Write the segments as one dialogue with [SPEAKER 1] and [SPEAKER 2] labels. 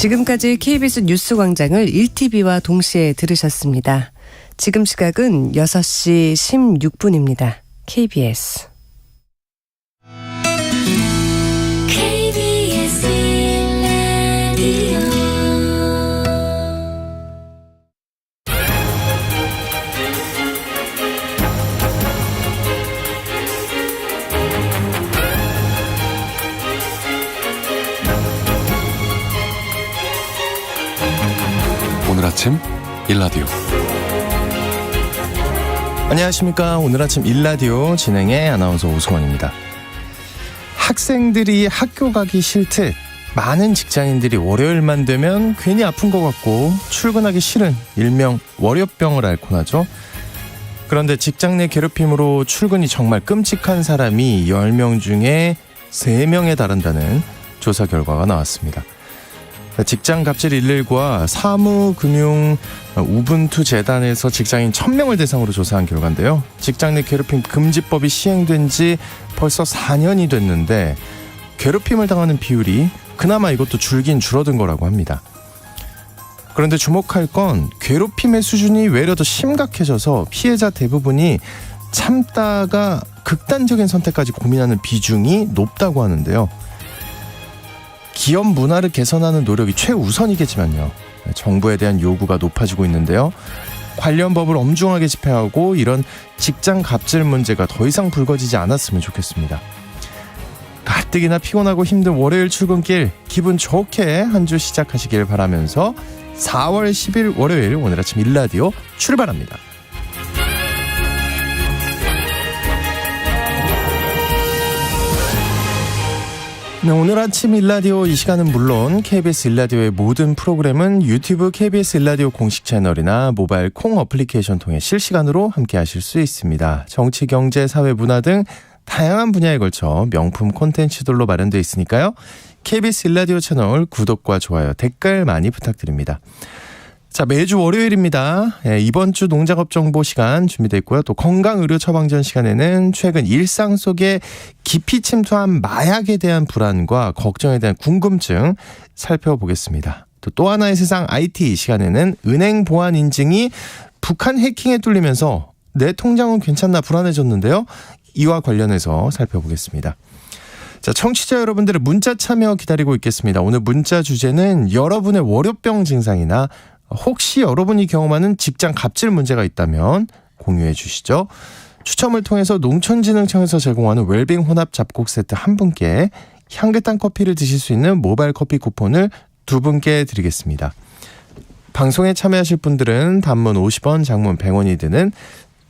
[SPEAKER 1] 지금까지 KBS 뉴스광장을 1TV와 동시에 들으셨습니다. 지금 시각은 6시 16분입니다. KBS
[SPEAKER 2] 오늘 아침 일라디오.
[SPEAKER 3] 안녕하십니까. 오늘 아침 일라디오 진행의 아나운서 오승원입니다. 학생들이 학교 가기 싫듯 많은 직장인들이 월요일만 되면 괜히 아픈 것 같고 출근하기 싫은 일명 월요병을 앓곤 하죠. 그런데 직장 내 괴롭힘으로 출근이 정말 끔찍한 사람이 10명 중에 3명에 달한다는 조사 결과가 나왔습니다. 직장 갑질 119와 사무금융 우분투 재단에서 직장인 1000명을 대상으로 조사한 결과인데요. 직장 내 괴롭힘 금지법이 시행된 지 벌써 4년이 됐는데 괴롭힘을 당하는 비율이 그나마 이것도 줄긴 줄어든 거라고 합니다. 그런데 주목할 건 괴롭힘의 수준이 외려 더 심각해져서 피해자 대부분이 참다가 극단적인 선택까지 고민하는 비중이 높다고 하는데요. 기업 문화를 개선하는 노력이 최우선이겠지만요. 정부에 대한 요구가 높아지고 있는데요. 관련 법을 엄중하게 집행하고 이런 직장 갑질 문제가 더 이상 불거지지 않았으면 좋겠습니다. 가뜩이나 피곤하고 힘든 월요일 출근길 기분 좋게 한 주 시작하시길 바라면서 4월 10일 월요일 오늘 아침 일라디오 출발합니다. 네, 오늘 아침 일라디오 이 시간은 물론 KBS 일라디오의 모든 프로그램은 유튜브 KBS 일라디오 공식 채널이나 모바일 콩 어플리케이션 통해 실시간으로 함께 하실 수 있습니다. 정치, 경제, 사회, 문화 등 다양한 분야에 걸쳐 명품 콘텐츠들로 마련되어 있으니까요. KBS 일라디오 채널 구독과 좋아요, 댓글 많이 부탁드립니다. 자, 매주 월요일입니다. 이번 주 농작업 정보 시간 준비되어 있고요. 또 건강의료 처방전 시간에는 최근 일상 속에 깊이 침투한 마약에 대한 불안과 걱정에 대한 궁금증 살펴보겠습니다. 또 하나의 세상 IT 시간에는 은행 보안 인증이 북한 해킹에 뚫리면서 내 통장은 괜찮나 불안해졌는데요. 이와 관련해서 살펴보겠습니다. 자, 청취자 여러분들의 문자 참여 기다리고 있겠습니다. 오늘 문자 주제는 여러분의 월요병 증상이나 혹시 여러분이 경험하는 직장 갑질 문제가 있다면 공유해 주시죠. 추첨을 통해서 농촌진흥청에서 제공하는 웰빙 혼합 잡곡 세트 한 분께 향긋한 커피를 드실 수 있는 모바일 커피 쿠폰을 2분께 드리겠습니다. 방송에 참여하실 분들은 단문 50원, 장문 100원이 드는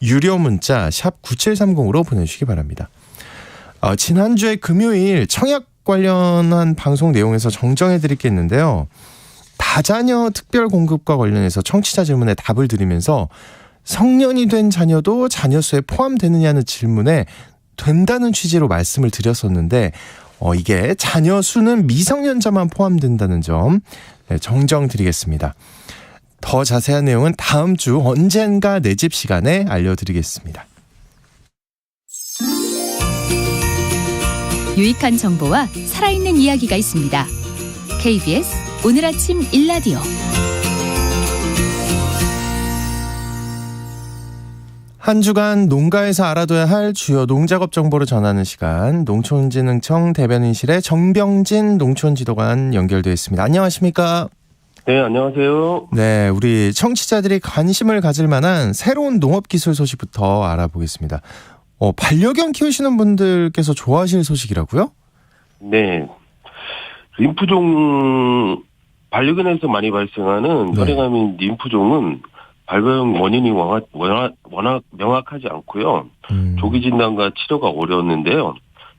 [SPEAKER 3] 유료 문자 샵 9730으로 보내주시기 바랍니다. 지난주에 금요일 청약 관련한 방송 내용에서 정정해 드릴 게 있는데요. 다자녀 특별 공급과 관련해서 청취자 질문에 답을 드리면서 성년이 된 자녀도 자녀 수에 포함되느냐는 질문에 된다는 취지로 말씀을 드렸었는데 이게 자녀 수는 미성년자만 포함된다는 점 정정드리겠습니다. 더 자세한 내용은 다음 주 언젠가 내 집 시간에 알려드리겠습니다.
[SPEAKER 4] 유익한 정보와 살아있는 이야기가 있습니다. KBS 오늘 아침 일라디오.
[SPEAKER 3] 한 주간 농가에서 알아둬야 할 주요 농작업 정보를 전하는 시간, 농촌진흥청 대변인실의 정병진 농촌지도관 연결되어 있습니다. 안녕하십니까?
[SPEAKER 5] 네, 안녕하세요.
[SPEAKER 3] 네, 우리 청취자들이 관심을 가질 만한 새로운 농업기술 소식부터 알아보겠습니다. 반려견 키우시는 분들께서 좋아하실 소식이라고요?
[SPEAKER 5] 네. 림프종, 반려견에서 많이 발생하는 혈액암인 림프종은 발병 원인이 워낙 명확하지 않고요. 조기 진단과 치료가 어려웠는데요.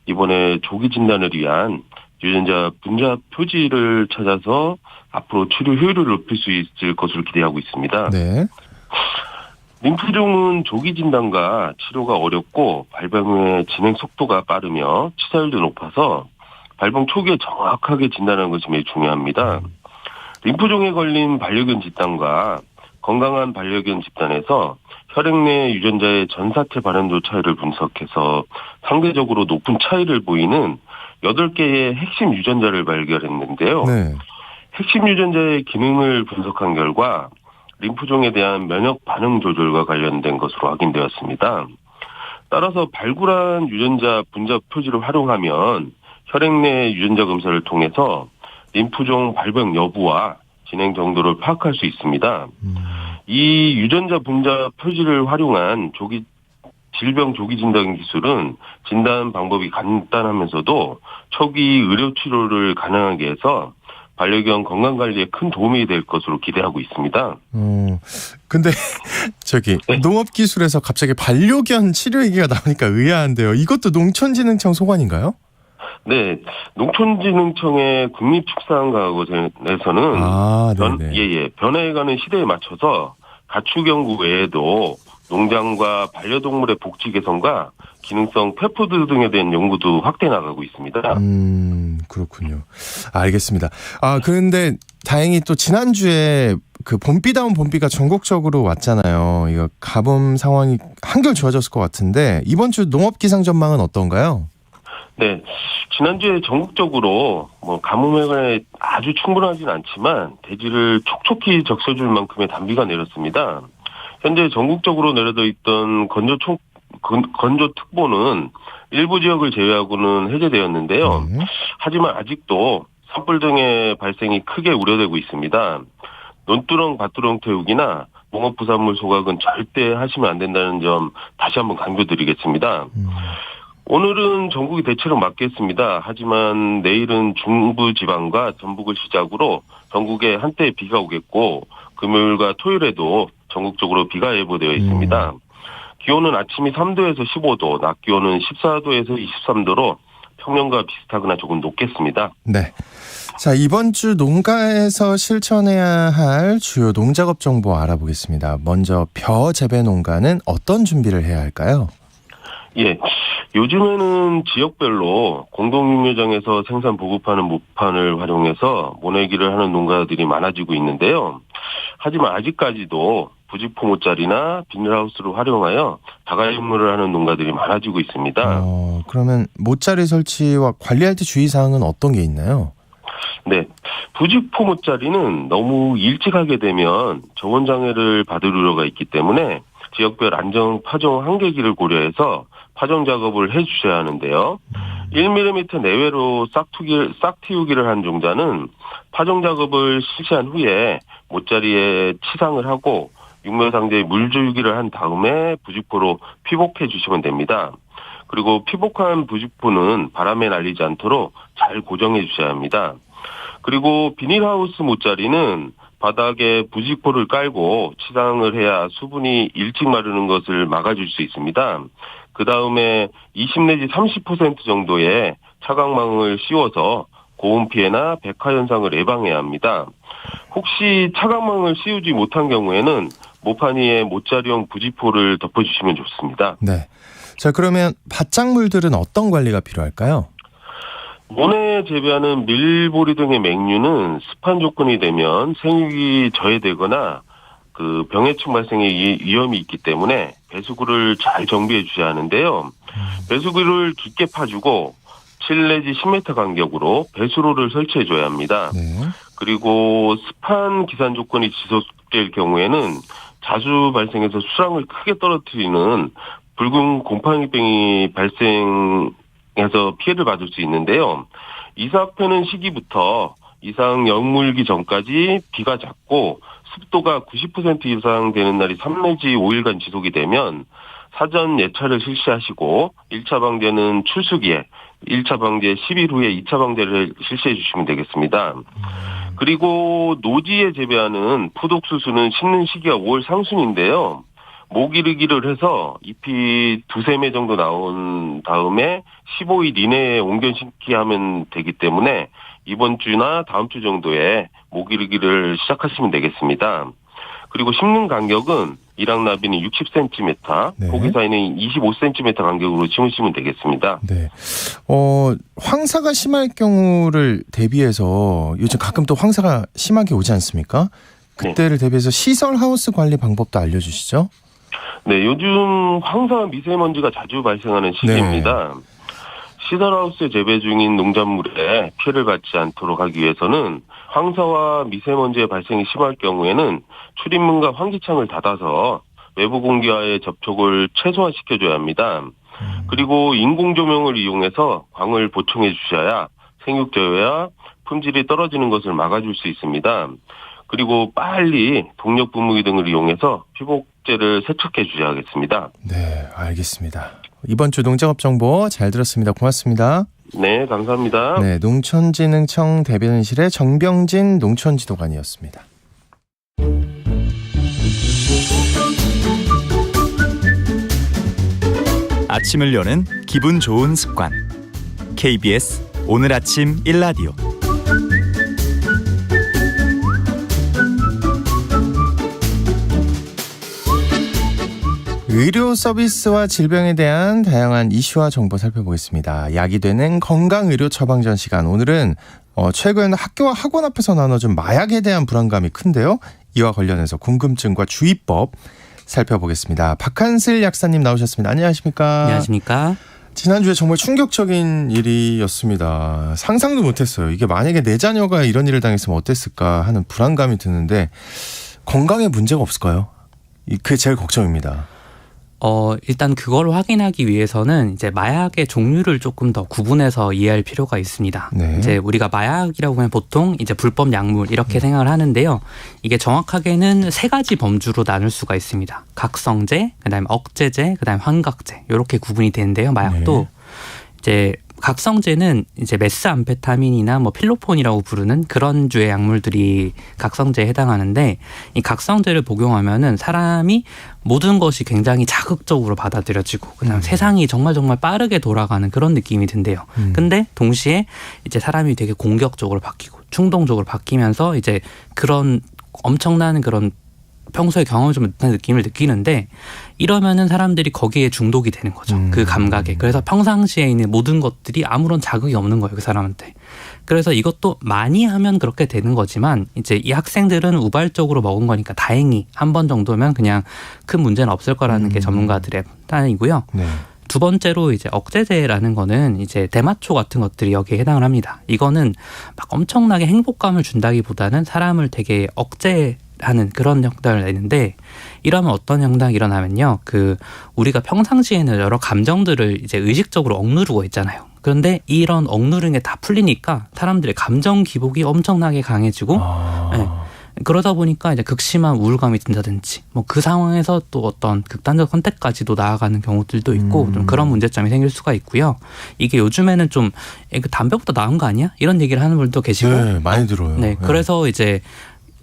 [SPEAKER 5] 이번에 조기 진단을 위한 유전자 분자 표지를 찾아서 앞으로 치료 효율을 높일 수 있을 것으로 기대하고 있습니다.
[SPEAKER 3] 네.
[SPEAKER 5] 림프종은 조기 진단과 치료가 어렵고 발병 후의 진행 속도가 빠르며 치사율도 높아서 발병 초기에 정확하게 진단하는 것이 매우 중요합니다. 림프종에 걸린 반려견 집단과 건강한 반려견 집단에서 혈액 내 유전자의 전사태 발현도 차이를 분석해서 상대적으로 높은 차이를 보이는 8개의 핵심 유전자를 발견했는데요.
[SPEAKER 3] 네.
[SPEAKER 5] 핵심 유전자의 기능을 분석한 결과 림프종에 대한 면역 반응 조절과 관련된 것으로 확인되었습니다. 따라서 발굴한 유전자 분자 표지를 활용하면 혈액 내 유전자 검사를 통해서 림프종 발병 여부와 진행 정도를 파악할 수 있습니다. 이 유전자 분자 표지를 활용한 질병 조기 진단 기술은 진단 방법이 간단하면서도 초기 의료 치료를 가능하게 해서 반려견 건강 관리에 큰 도움이 될 것으로 기대하고 있습니다.
[SPEAKER 3] 근데 농업 기술에서 갑자기 반려견 치료 얘기가 나오니까 의아한데요. 이것도 농촌진흥청 소관인가요?
[SPEAKER 5] 네, 농촌진흥청의 국립축산과학원에서는 변화해가는 시대에 맞춰서 가축 연구 외에도 농장과 반려동물의 복지 개선과 기능성 펫푸드 등에 대한 연구도 확대해 나가고 있습니다.
[SPEAKER 3] 그렇군요. 알겠습니다. 그런데 다행히 또 지난주에 그 봄비다운 봄비가 전국적으로 왔잖아요. 이거 가뭄 상황이 한결 좋아졌을 것 같은데 이번 주 농업 기상 전망은 어떤가요?
[SPEAKER 5] 네, 지난주에 전국적으로 가뭄에 아주 충분하진 않지만 대지를 촉촉히 적셔줄 만큼의 단비가 내렸습니다. 현재 전국적으로 내려져 있던 건조특보는 일부 지역을 제외하고는 해제되었는데요. 하지만 아직도 산불 등의 발생이 크게 우려되고 있습니다. 논두렁, 밭두렁 태우기나 농업부산물 소각은 절대 하시면 안 된다는 점 다시 한번 강조드리겠습니다. 오늘은 전국이 대체로 맑겠습니다. 하지만 내일은 중부지방과 전북을 시작으로 전국에 한때 비가 오겠고 금요일과 토요일에도 전국적으로 비가 예보되어 있습니다. 기온은 아침이 3도에서 15도, 낮 기온은 14도에서 23도로 평년과 비슷하거나 조금 높겠습니다.
[SPEAKER 3] 네. 자, 이번 주 농가에서 실천해야 할 주요 농작업 정보 알아보겠습니다. 먼저 벼 재배 농가는 어떤 준비를 해야 할까요?
[SPEAKER 5] 예, 요즘에는 지역별로 공동육묘장에서 생산 보급하는 모판을 활용해서 모내기를 하는 농가들이 많아지고 있는데요. 하지만 아직까지도 부직포 모짜리나 비닐하우스를 활용하여 다가육묘를 하는 농가들이 많아지고 있습니다.
[SPEAKER 3] 그러면 모짜리 설치와 관리할 때 주의사항은 어떤 게 있나요?
[SPEAKER 5] 네, 부직포 모짜리는 너무 일찍 하게 되면 정원 장애를 받을 우려가 있기 때문에 지역별 안정 파종 한계기를 고려해서 파종 작업을 해주셔야 하는데요. 1mm 내외로 싹 틔우기를 한 종자는 파종 작업을 실시한 후에 모짜리에 치상을 하고 육묘상자에 물주기를 한 다음에 부직포로 피복해 주시면 됩니다. 그리고 피복한 부직포는 바람에 날리지 않도록 잘 고정해 주셔야 합니다. 그리고 비닐하우스 모짜리는 바닥에 부직포를 깔고 치상을 해야 수분이 일찍 마르는 것을 막아줄 수 있습니다. 그 다음에 20 내지 30% 정도의 차광망을 씌워서 고온 피해나 백화 현상을 예방해야 합니다. 혹시 차광망을 씌우지 못한 경우에는 모판 위에 모짜리용 부직포를 덮어주시면 좋습니다.
[SPEAKER 3] 네. 자, 그러면 밭작물들은 어떤 관리가 필요할까요?
[SPEAKER 5] 모내 재배하는 밀보리 등의 맹류는 습한 조건이 되면 생육이 저해되거나 그 병해충 발생의 위험이 있기 때문에 배수구를 잘 정비해 주셔야 하는데요. 배수구를 깊게 파주고 7 내지 10m 간격으로 배수로를 설치해 줘야 합니다.
[SPEAKER 3] 네.
[SPEAKER 5] 그리고 습한 기산 조건이 지속될 경우에는 자주 발생해서 수량을 크게 떨어뜨리는 붉은 곰팡이병이 발생해서 피해를 받을 수 있는데요. 이삭 펴는 시기부터 이상 역물기 전까지 비가 잦고 습도가 90% 이상 되는 날이 3 내지 5일간 지속이 되면 사전 예찰을 실시하시고 1차 방제는 출수기에 1차 방제 10일 후에 2차 방제를 실시해 주시면 되겠습니다. 그리고 노지에 재배하는 푸독수수는 심는 시기가 5월 상순인데요. 모기르기를 해서 잎이 2-3매 정도 나온 다음에 15일 이내에 옮겨 심기 하면 되기 때문에 이번 주나 다음 주 정도에 모기르기를 시작하시면 되겠습니다. 그리고 심는 간격은 일확나비는 60cm,
[SPEAKER 3] 네.
[SPEAKER 5] 포기 사이는 25cm 간격으로 심으시면 되겠습니다.
[SPEAKER 3] 네. 황사가 심할 경우를 대비해서 요즘 가끔 또 황사가 심하게 오지 않습니까? 그때를 대비해서 시설 하우스 관리 방법도 알려주시죠.
[SPEAKER 5] 네, 요즘 황사 미세먼지가 자주 발생하는 시기입니다. 시설하우스 재배 중인 농작물에 피해를 받지 않도록 하기 위해서는 황사와 미세먼지의 발생이 심할 경우에는 출입문과 환기창을 닫아서 외부 공기와의 접촉을 최소화시켜줘야 합니다. 그리고 인공조명을 이용해서 광을 보충해 주셔야 생육제외와 품질이 떨어지는 것을 막아줄 수 있습니다. 그리고 빨리 동력 분무기 등을 이용해서 피복제를 세척해 주셔야겠습니다.
[SPEAKER 3] 네, 알겠습니다. 이번 주 농작업 정보 잘 들었습니다. 고맙습니다.
[SPEAKER 5] 네, 감사합니다.
[SPEAKER 3] 네, 농촌진흥청 대변인실의 정병진 농촌지도관이었습니다.
[SPEAKER 6] 아침을 여는 기분 좋은 습관. KBS 오늘 아침 일라디오.
[SPEAKER 3] 의료 서비스와 질병에 대한 다양한 이슈와 정보 살펴보겠습니다. 약이 되는 건강의료 처방전 시간. 오늘은 최근 학교와 학원 앞에서 나눠준 마약에 대한 불안감이 큰데요. 이와 관련해서 궁금증과 주의법 살펴보겠습니다. 박한슬 약사님 나오셨습니다. 안녕하십니까?
[SPEAKER 7] 안녕하십니까?
[SPEAKER 3] 지난주에 정말 충격적인 일이었습니다. 상상도 못했어요. 이게 만약에 내 자녀가 이런 일을 당했으면 어땠을까 하는 불안감이 드는데 건강에 문제가 없을까요? 그게 제일 걱정입니다.
[SPEAKER 7] 일단 그걸 확인하기 위해서는 이제 마약의 종류를 조금 더 구분해서 이해할 필요가 있습니다.
[SPEAKER 3] 네.
[SPEAKER 7] 이제 우리가 마약이라고 하면 보통 이제 불법 약물 이렇게 생각을 하는데요. 이게 정확하게는 3가지 범주로 나눌 수가 있습니다. 각성제, 그다음에 억제제, 그다음에 환각제 이렇게 구분이 되는데요. 마약도
[SPEAKER 3] 네.
[SPEAKER 7] 이제 각성제는 이제 메스암페타민이나 뭐 필로폰이라고 부르는 그런 주의 약물들이 각성제에 해당하는데 이 각성제를 복용하면은 사람이 모든 것이 굉장히 자극적으로 받아들여지고 그냥 세상이 정말 빠르게 돌아가는 그런 느낌이 든대요. 근데 동시에 이제 사람이 되게 공격적으로 바뀌고 충동적으로 바뀌면서 이제 그런 엄청난 그런 평소에 경험을 좀 못한 느낌을 느끼는데 이러면은 사람들이 거기에 중독이 되는 거죠. 그 감각에. 그래서 평상시에 있는 모든 것들이 아무런 자극이 없는 거예요. 그 사람한테. 그래서 이것도 많이 하면 그렇게 되는 거지만 이제 이 학생들은 우발적으로 먹은 거니까 다행히 한 번 정도면 그냥 큰 문제는 없을 거라는 게 전문가들의 판단이고요.
[SPEAKER 3] 네.
[SPEAKER 7] 두 번째로 이제 억제제라는 거는 이제 대마초 같은 것들이 여기에 해당을 합니다. 이거는 막 엄청나게 행복감을 준다기보다는 사람을 되게 억제하는 그런 형상을 내는데 이러면 어떤 현상이 일어나면요. 우리가 평상시에는 여러 감정들을 이제 의식적으로 억누르고 있잖아요. 그런데 이런 억누르는 게 다 풀리니까 사람들의 감정 기복이 엄청나게 강해지고 네. 그러다 보니까 이제 극심한 우울감이 든다든지 뭐 그 상황에서 또 어떤 극단적 선택까지도 나아가는 경우들도 있고 좀 그런 문제점이 생길 수가 있고요. 이게 요즘에는 좀 담배보다 나은 거 아니야? 이런 얘기를 하는 분도 계시고
[SPEAKER 3] 네, 많이 들어요.
[SPEAKER 7] 네, 그래서 이제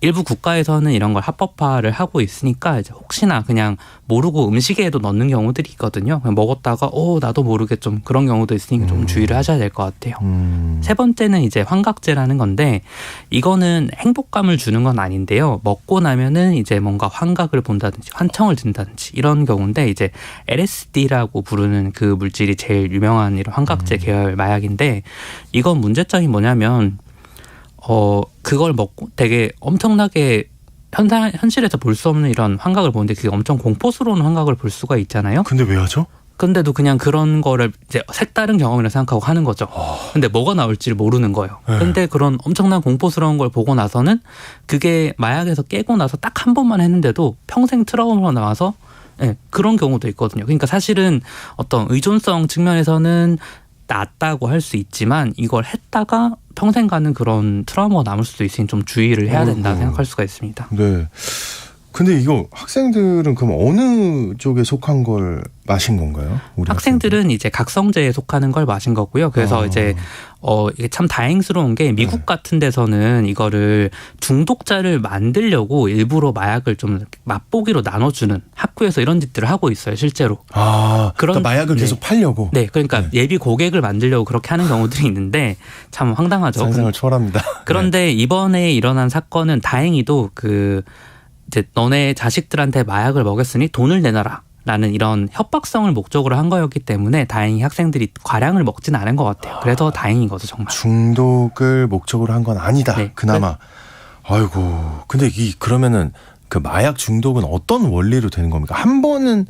[SPEAKER 7] 일부 국가에서는 이런 걸 합법화를 하고 있으니까 이제 혹시나 그냥 모르고 음식에도 넣는 경우들이 있거든요. 그냥 먹었다가 나도 모르게 좀 그런 경우도 있으니까 좀 주의를 하셔야 될 것 같아요. 세 번째는 이제 환각제라는 건데 이거는 행복감을 주는 건 아닌데요. 먹고 나면은 이제 뭔가 환각을 본다든지 환청을 든다든지 이런 경우인데 이제 LSD라고 부르는 그 물질이 제일 유명한 이런 환각제 계열 마약인데 이건 문제점이 뭐냐면 그걸 먹고 되게 엄청나게 현실에서 볼 수 없는 이런 환각을 보는데 그게 엄청 공포스러운 환각을 볼 수가 있잖아요.
[SPEAKER 3] 근데 왜 하죠?
[SPEAKER 7] 근데도 그냥 그런 거를 이제 색다른 경험이라 생각하고 하는 거죠. 근데 뭐가 나올지를 모르는 거예요. 근데 그런 엄청난 공포스러운 걸 보고 나서는 그게 마약에서 깨고 나서 딱 한 번만 했는데도 평생 트라우마로 나와서 그런 경우도 있거든요. 그러니까 사실은 어떤 의존성 측면에서는 낫다고 할 수 있지만 이걸 했다가 평생 가는 그런 트라우마가 남을 수도 있으니 좀 주의를 해야 된다 생각할 수가 있습니다.
[SPEAKER 3] 네. 근데 이거 학생들은 그럼 어느 쪽에 속한 걸 마신 건가요? 우리
[SPEAKER 7] 학생들은 이제 각성제에 속하는 걸 마신 거고요. 그래서 이제 이게 참 다행스러운 게 미국 같은 데서는 이거를 중독자를 만들려고 일부러 마약을 좀 맛보기로 나눠주는 학교에서 이런 짓들을 하고 있어요, 실제로.
[SPEAKER 3] 그러니까 마약을 계속 팔려고.
[SPEAKER 7] 네, 그러니까 예비 고객을 만들려고 그렇게 하는 경우들이 있는데 참 황당하죠.
[SPEAKER 3] 상상을 초월합니다.
[SPEAKER 7] 그런데 이번에 일어난 사건은 다행히도 이제 너네 자식들한테 마약을 먹였으니 돈을 내놔라. 라는 이런 협박성을 목적으로 한 거였기 때문에 다행히 학생들이 과량을 먹진 않은 것 같아요. 그래서 다행인 거죠, 정말.
[SPEAKER 3] 중독을 목적으로 한 건 아니다.
[SPEAKER 7] 네.
[SPEAKER 3] 그나마. 아이고. 근데 그러면은 그 마약 중독은 어떤 원리로 되는 겁니까? 한 번은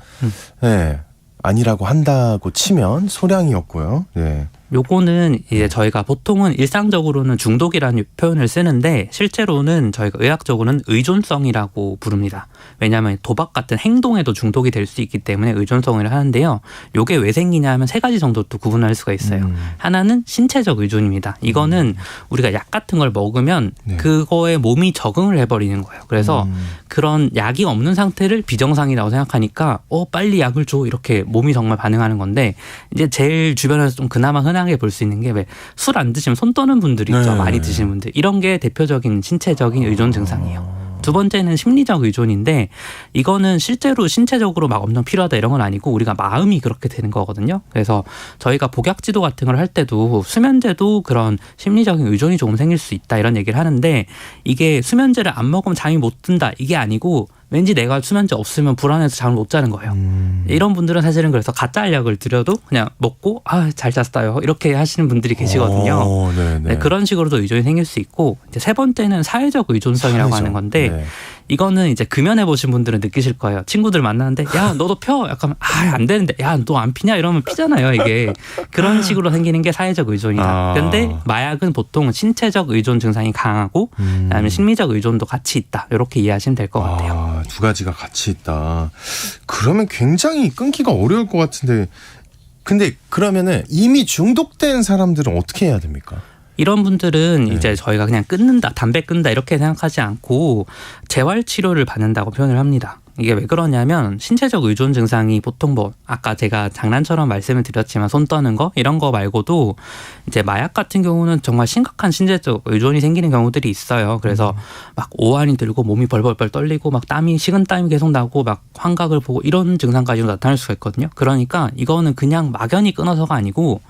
[SPEAKER 3] 아니라고 한다고 치면 소량이었고요. 네.
[SPEAKER 7] 요거는 이제 저희가 보통은 일상적으로는 중독이라는 표현을 쓰는데 실제로는 저희가 의학적으로는 의존성이라고 부릅니다. 왜냐하면 도박 같은 행동에도 중독이 될 수 있기 때문에 의존성을 하는데요. 요게 왜 생기냐 하면 세 가지 정도 또 구분할 수가 있어요. 하나는 신체적 의존입니다. 이거는 우리가 약 같은 걸 먹으면
[SPEAKER 3] 네.
[SPEAKER 7] 그거에 몸이 적응을 해버리는 거예요. 그래서 그런 약이 없는 상태를 비정상이라고 생각하니까 빨리 약을 줘 이렇게 몸이 정말 반응하는 건데 이제 제일 주변에서 좀 그나마 흔하게 볼 수 있는 게 왜 술 안 드시면 손 떠는 분들이 있죠.
[SPEAKER 3] 네.
[SPEAKER 7] 많이 드시는 분들. 이런 게 대표적인 신체적인 의존 증상이에요. 두 번째는 심리적 의존인데 이거는 실제로 신체적으로 막 엄청 필요하다 이런 건 아니고 우리가 마음이 그렇게 되는 거거든요. 그래서 저희가 복약 지도 같은 걸 할 때도 수면제도 그런 심리적인 의존이 조금 생길 수 있다 이런 얘기를 하는데 이게 수면제를 안 먹으면 잠이 못 든다 이게 아니고 왠지 내가 수면제 없으면 불안해서 잠을 못 자는 거예요. 이런 분들은 사실은 그래서 가짜 약을 드려도 그냥 먹고 잘 잤어요 이렇게 하시는 분들이 계시거든요. 네, 그런 식으로도 의존이 생길 수 있고 이제 세 번째는 사회적 의존성이라고 하는 건데
[SPEAKER 3] 네.
[SPEAKER 7] 이거는 이제 금연해 보신 분들은 느끼실 거예요. 친구들 만나는데 야 너도 펴 약간 안 되는데 야 너 안 피냐 이러면 피잖아요. 이게 그런 식으로 생기는 게 사회적 의존이다. 그런데 마약은 보통 신체적 의존 증상이 강하고 그다음에 심리적 의존도 같이 있다. 이렇게 이해하시면 될 것 같아요.
[SPEAKER 3] 두 가지가 같이 있다. 그러면 굉장히 끊기가 어려울 것 같은데 근데 그러면은 이미 중독된 사람들은 어떻게 해야 됩니까?
[SPEAKER 7] 이런 분들은 이제 저희가 그냥 끊는다, 담배 끊는다 이렇게 생각하지 않고 재활 치료를 받는다고 표현을 합니다. 이게 왜 그러냐면 신체적 의존 증상이 보통 아까 제가 장난처럼 말씀을 드렸지만 손 떠는 거 이런 거 말고도 이제 마약 같은 경우는 정말 심각한 신체적 의존이 생기는 경우들이 있어요. 그래서 막 오한이 들고 몸이 벌벌벌 떨리고 막 식은땀이 계속 나고 막 환각을 보고 이런 증상까지도 나타날 수가 있거든요. 그러니까 이거는 그냥 막연히 끊어서가 아니고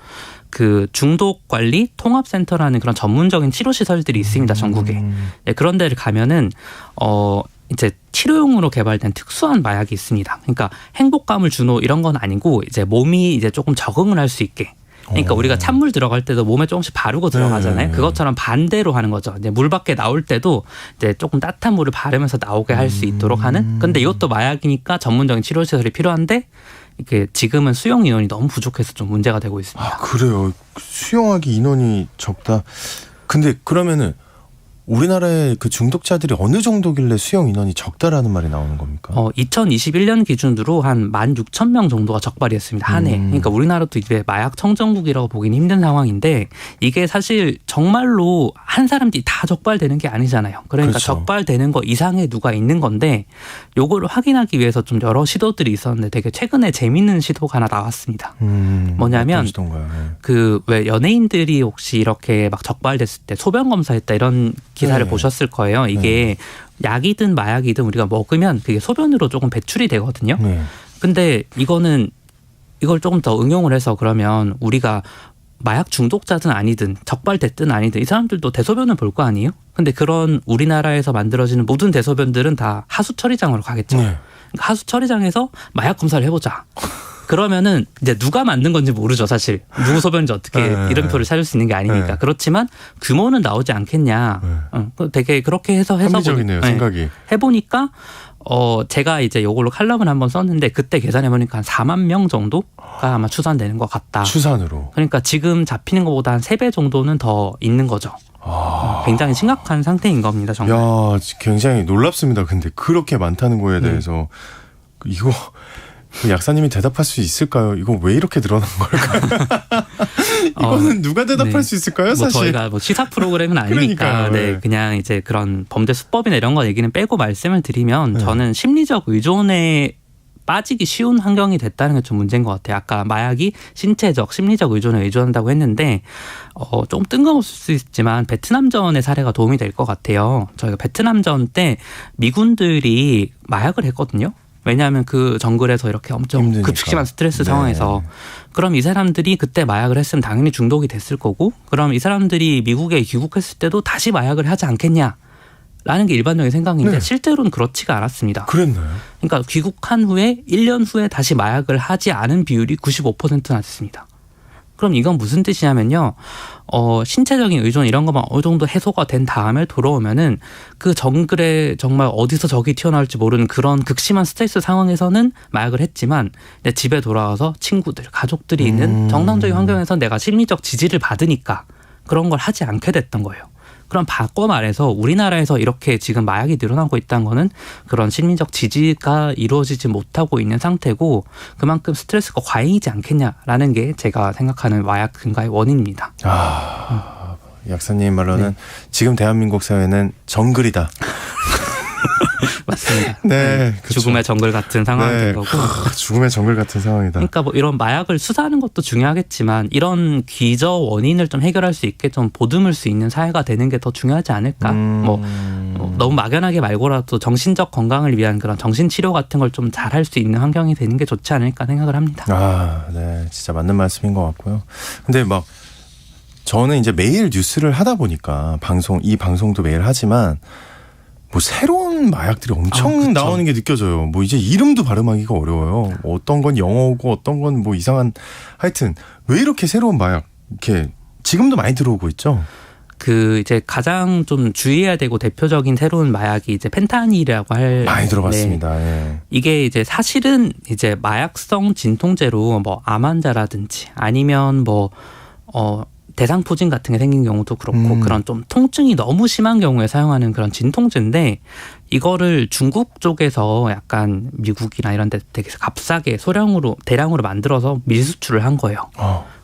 [SPEAKER 7] 그 중독관리 통합센터라는 그런 전문적인 치료시설들이 있습니다. 전국에. 네, 그런 데를 가면은 이제 치료용으로 개발된 특수한 마약이 있습니다. 그러니까 행복감을 주노 이런 건 아니고 이제 몸이 이제 조금 적응을 할 수 있게. 그러니까 우리가 찬물 들어갈 때도 몸에 조금씩 바르고 들어가잖아요. 그것처럼 반대로 하는 거죠. 이제 물 밖에 나올 때도 이제 조금 따뜻한 물을 바르면서 나오게 할 수 있도록 하는. 근데 이것도 마약이니까 전문적인 치료시설이 필요한데 이게 지금은 수용 인원이 너무 부족해서 좀 문제가 되고 있습니다.
[SPEAKER 3] 그래요. 수용하기 인원이 적다. 근데 그러면은 우리나라의 그 중독자들이 어느 정도길래 수용 인원이 적다라는 말이 나오는 겁니까?
[SPEAKER 7] 2021년 기준으로 한 16,000명 정도가 적발이었습니다. 한 해. 그러니까 우리나라도 이제 마약 청정국이라고 보기는 힘든 상황인데 이게 사실 정말로 한 사람들이 다 적발되는 게 아니잖아요. 그러니까
[SPEAKER 3] 그렇죠.
[SPEAKER 7] 적발되는 거 이상의 누가 있는 건데 요거를 확인하기 위해서 좀 여러 시도들이 있었는데 되게 최근에 재밌는 시도가 하나 나왔습니다. 뭐냐면 그 왜 연예인들이 혹시 이렇게 막 적발됐을 때 소변 검사했다 이런 기사를 보셨을 거예요. 이게 약이든 마약이든 우리가 먹으면 그게 소변으로 조금 배출이 되거든요. 근데 이걸 조금 더 응용을 해서 그러면 우리가 마약 중독자든 아니든 적발됐든 아니든 이 사람들도 대소변을 볼 거 아니에요? 근데 그런 우리나라에서 만들어지는 모든 대소변들은 다 하수 처리장으로 가겠죠. 그러니까 하수 처리장에서 마약 검사를 해보자. 그러면은 이제 누가 만든 건지 모르죠, 사실. 누구 소변인지 어떻게 이름표를 찾을 수 있는 게 아니니까. 그렇지만 규모는 나오지 않겠냐. 되게 그렇게 해서
[SPEAKER 3] 합리적이네요, 생각이.
[SPEAKER 7] 해보니까 제가 이제 이걸로 칼럼을 한번 썼는데 그때 계산해보니까 한 4만 명 정도가 아마 추산되는 것 같다.
[SPEAKER 3] 추산으로.
[SPEAKER 7] 그러니까 지금 잡히는 것보다 한 3배 정도는 더 있는 거죠. 굉장히 심각한 상태인 겁니다, 정말.
[SPEAKER 3] 야, 굉장히 놀랍습니다. 근데 그렇게 많다는 거에 대해서 이거 약사님이 대답할 수 있을까요? 이거 왜 이렇게 늘어난 걸까요? 이거는 누가 대답할 수 있을까요? 사실
[SPEAKER 7] 저희가 시사 프로그램은 아니니까 그냥 이제 그런 범죄 수법이나 이런 거 얘기는 빼고 말씀을 드리면 저는 심리적 의존에 빠지기 쉬운 환경이 됐다는 게 좀 문제인 것 같아요. 아까 마약이 신체적, 심리적 의존에 의존한다고 했는데 좀 뜬금없을 수 있지만 베트남전의 사례가 도움이 될 것 같아요. 저희가 베트남전 때 미군들이 마약을 했거든요. 왜냐하면 그 정글에서 이렇게 엄청
[SPEAKER 3] 힘드니까.
[SPEAKER 7] 급식심한 스트레스 상황에서 그럼 이 사람들이 그때 마약을 했으면 당연히 중독이 됐을 거고 그럼 이 사람들이 미국에 귀국했을 때도 다시 마약을 하지 않겠냐 라는 게 일반적인 생각인데 실제로는 그렇지가 않았습니다.
[SPEAKER 3] 그랬나요?
[SPEAKER 7] 그러니까 귀국한 후에 1년 후에 다시 마약을 하지 않은 비율이 95%나 됐습니다. 그럼 이건 무슨 뜻이냐면요. 신체적인 의존 이런 것만 어느 정도 해소가 된 다음에 돌아오면은 그 정글에 정말 어디서 적이 튀어나올지 모르는 그런 극심한 스트레스 상황에서는 마약을 했지만 내 집에 돌아와서 친구들, 가족들이 있는 정상적인 환경에서 내가 심리적 지지를 받으니까 그런 걸 하지 않게 됐던 거예요. 그럼 바꿔 말해서 우리나라에서 이렇게 지금 마약이 늘어나고 있다는 거는 그런 심리적 지지가 이루어지지 못하고 있는 상태고 그만큼 스트레스가 과잉이지 않겠냐라는 게 제가 생각하는 마약 증가의 원인입니다.
[SPEAKER 3] 약사님 말로는 지금 대한민국 사회는 정글이다.
[SPEAKER 7] 맞습니다.
[SPEAKER 3] 네, 그쵸.
[SPEAKER 7] 죽음의 정글 같은 상황이 된 거고.
[SPEAKER 3] 죽음의 정글 같은 상황이다.
[SPEAKER 7] 그러니까 뭐 이런 마약을 수사하는 것도 중요하겠지만 이런 기저 원인을 좀 해결할 수 있게 좀 보듬을 수 있는 사회가 되는 게 더 중요하지 않을까. 뭐 너무 막연하게 말고라도 정신적 건강을 위한 그런 정신 치료 같은 걸 좀 잘할 수 있는 환경이 되는 게 좋지 않을까 생각을 합니다.
[SPEAKER 3] 네, 진짜 맞는 말씀인 것 같고요. 근데 막 저는 이제 매일 뉴스를 하다 보니까 이 방송도 매일 하지만. 뭐 새로운 마약들이 엄청 나오는 게 느껴져요. 뭐 이제 이름도 발음하기가 어려워요. 어떤 건 영어고 어떤 건 뭐 이상한 하여튼 왜 이렇게 새로운 마약 이렇게 지금도 많이 들어오고 있죠.
[SPEAKER 7] 그 이제 가장 좀 주의해야 되고 대표적인 새로운 마약이 이제 펜타닐이라고
[SPEAKER 3] 많이 들어봤습니다. 예.
[SPEAKER 7] 이게 이제 사실은 이제 마약성 진통제로 뭐 암 환자라든지 아니면 뭐 대상포진 같은 게 생긴 경우도 그렇고 그런 좀 통증이 너무 심한 경우에 사용하는 그런 진통제인데 이거를 중국 쪽에서 약간 미국이나 이런 데 되게 값싸게 대량으로 만들어서 밀수출을 한 거예요.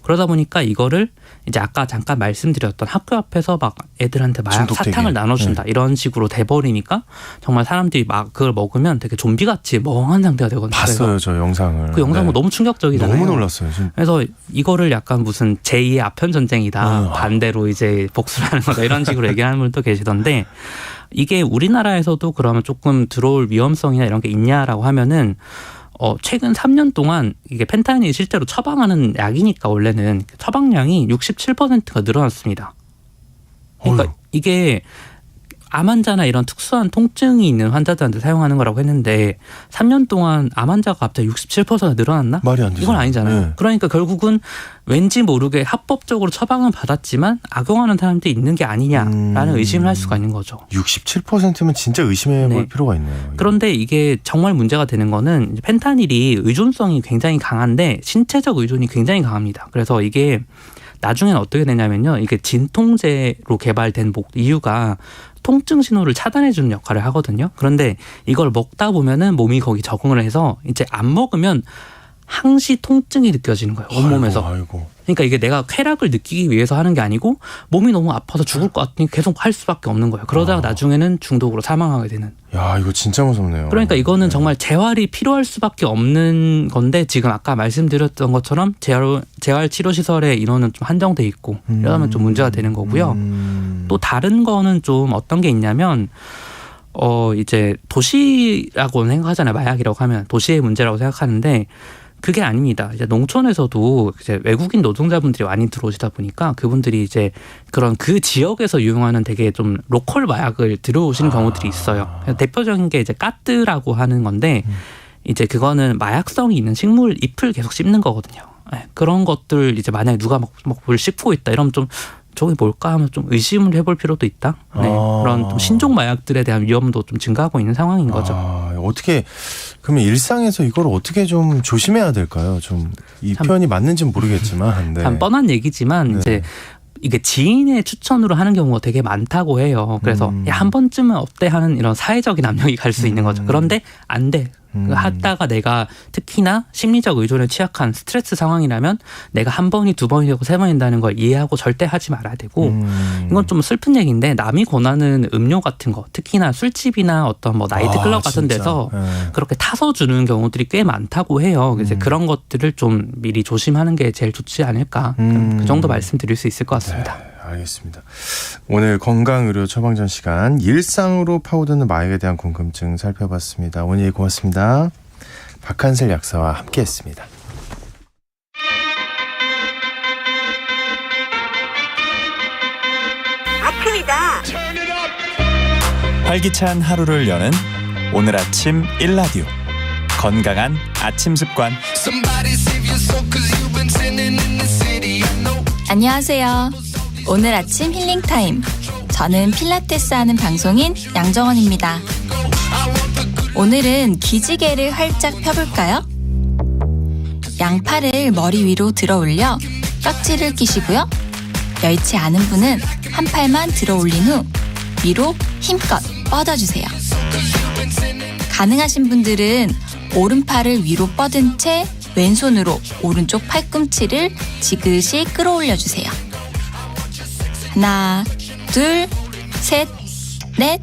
[SPEAKER 7] 그러다 보니까 이거를 이제 아까 잠깐 말씀드렸던 학교 앞에서 막 애들한테 마약 사탕을 나눠준다 이런 식으로 돼버리니까 정말 사람들이 막 그걸 먹으면 되게 좀비같이 멍한 상태가 되거든요.
[SPEAKER 3] 봤어요, 저 영상을.
[SPEAKER 7] 그 영상 너무 충격적이잖아요.
[SPEAKER 3] 너무 놀랐어요. 진짜.
[SPEAKER 7] 그래서 이거를 약간 무슨 제2의 아편 전쟁이다. 반대로 이제 복수를 하는 거다. 이런 식으로 얘기하는 분도 계시던데 이게 우리나라에서도 그러면 조금 들어올 위험성이나 이런 게 있냐라고 하면은 최근 3년 동안 이게 펜타닐이 실제로 처방하는 약이니까 원래는 처방량이 67%가 늘어났습니다. 그러니까 이게 암 환자나 이런 특수한 통증이 있는 환자들한테 사용하는 거라고 했는데 3년 동안 암 환자가 갑자기 67%가 늘어났나?
[SPEAKER 3] 말이 안 되죠.
[SPEAKER 7] 이건 아니잖아요. 네. 그러니까 결국은 왠지 모르게 합법적으로 처방은 받았지만 악용하는 사람들이 있는 게 아니냐라는 의심을 할 수가 있는 거죠.
[SPEAKER 3] 67%면 진짜 의심해 볼 필요가 있네요.
[SPEAKER 7] 그런데 이게 정말 문제가 되는 거는 펜타닐이 의존성이 굉장히 강한데 신체적 의존이 굉장히 강합니다. 그래서 이게 나중에는 어떻게 되냐면요. 이게 진통제로 개발된 이유가 통증 신호를 차단해주는 역할을 하거든요. 그런데 이걸 먹다 보면은 몸이 거기 적응을 해서 이제 안 먹으면 항시 통증이 느껴지는 거예요. 온몸에서. 그러니까 이게 내가 쾌락을 느끼기 위해서 하는 게 아니고 몸이 너무 아파서 죽을 것 같으니 계속 할 수밖에 없는 거예요. 그러다가 나중에는 중독으로 사망하게 되는.
[SPEAKER 3] 야, 이거 진짜 무섭네요.
[SPEAKER 7] 그러니까 이거는 정말 재활이 필요할 수밖에 없는 건데 지금 아까 말씀드렸던 것처럼 재활 치료 시설의 인원은 좀 한정돼 있고 이러면 좀 문제가 되는 거고요. 또 다른 거는 좀 어떤 게 있냐면 이제 도시라고 생각하잖아요. 마약이라고 하면 도시의 문제라고 생각하는데 그게 아닙니다. 이제 농촌에서도 이제 외국인 노동자분들이 많이 들어오시다 보니까 그분들이 이제 그런 그 지역에서 유용하는 되게 좀 로컬 마약을 들어오시는 경우들이 있어요. 대표적인 게 이제 까뜨라고 하는 건데 이제 그거는 마약성이 있는 식물 잎을 계속 씹는 거거든요. 네, 그런 것들 이제 만약에 누가 막 뭘 씹고 있다 이러면 좀 저게 뭘까 하면 좀 의심을 해볼 필요도 있다. 네, 그런 좀 신종 마약들에 대한 위험도 좀 증가하고 있는 상황인 거죠.
[SPEAKER 3] 어떻게 그러면 일상에서 이걸 어떻게 좀 조심해야 될까요? 좀 이 표현이 맞는지는 모르겠지만
[SPEAKER 7] 참 뻔한 얘기지만 이제 이게 지인의 추천으로 하는 경우가 되게 많다고 해요. 그래서 야, 한 번쯤은 어때 하는 이런 사회적인 압력이 갈 수 있는 거죠. 그런데 안 돼. 하다가 내가 특히나 심리적 의존에 취약한 스트레스 상황이라면 내가 한 번이 두 번이 되고 세 번이 된다는 걸 이해하고 절대 하지 말아야 되고 이건 좀 슬픈 얘기인데 남이 권하는 음료 같은 거 특히나 술집이나 어떤 뭐 나이트클럽 같은 데서 그렇게 타서 주는 경우들이 꽤 많다고 해요. 그래서 그런 것들을 좀 미리 조심하는 게 제일 좋지 않을까 그 정도 말씀드릴 수 있을 것 같습니다.
[SPEAKER 3] 네. 알겠습니다. 오늘 건강의료 처방전 시간 일상으로 파고드는 마약에 대한 궁금증 살펴봤습니다. 오늘 고맙습니다. 박한슬 약사와 함께했습니다.
[SPEAKER 8] 아침이다.
[SPEAKER 6] 활기찬 하루를 여는 오늘 아침 1라디오 건강한 아침 습관.
[SPEAKER 8] 안녕하세요. 오늘 아침 힐링타임. 저는 필라테스 하는 방송인 양정원입니다. 오늘은 기지개를 활짝 펴볼까요? 양팔을 머리 위로 들어 올려 깍지를 끼시고요. 여의치 않은 분은 한 팔만 들어 올린 후 위로 힘껏 뻗어주세요. 가능하신 분들은 오른팔을 위로 뻗은 채 왼손으로 오른쪽 팔꿈치를 지그시 끌어올려주세요. 하나, 둘, 셋, 넷,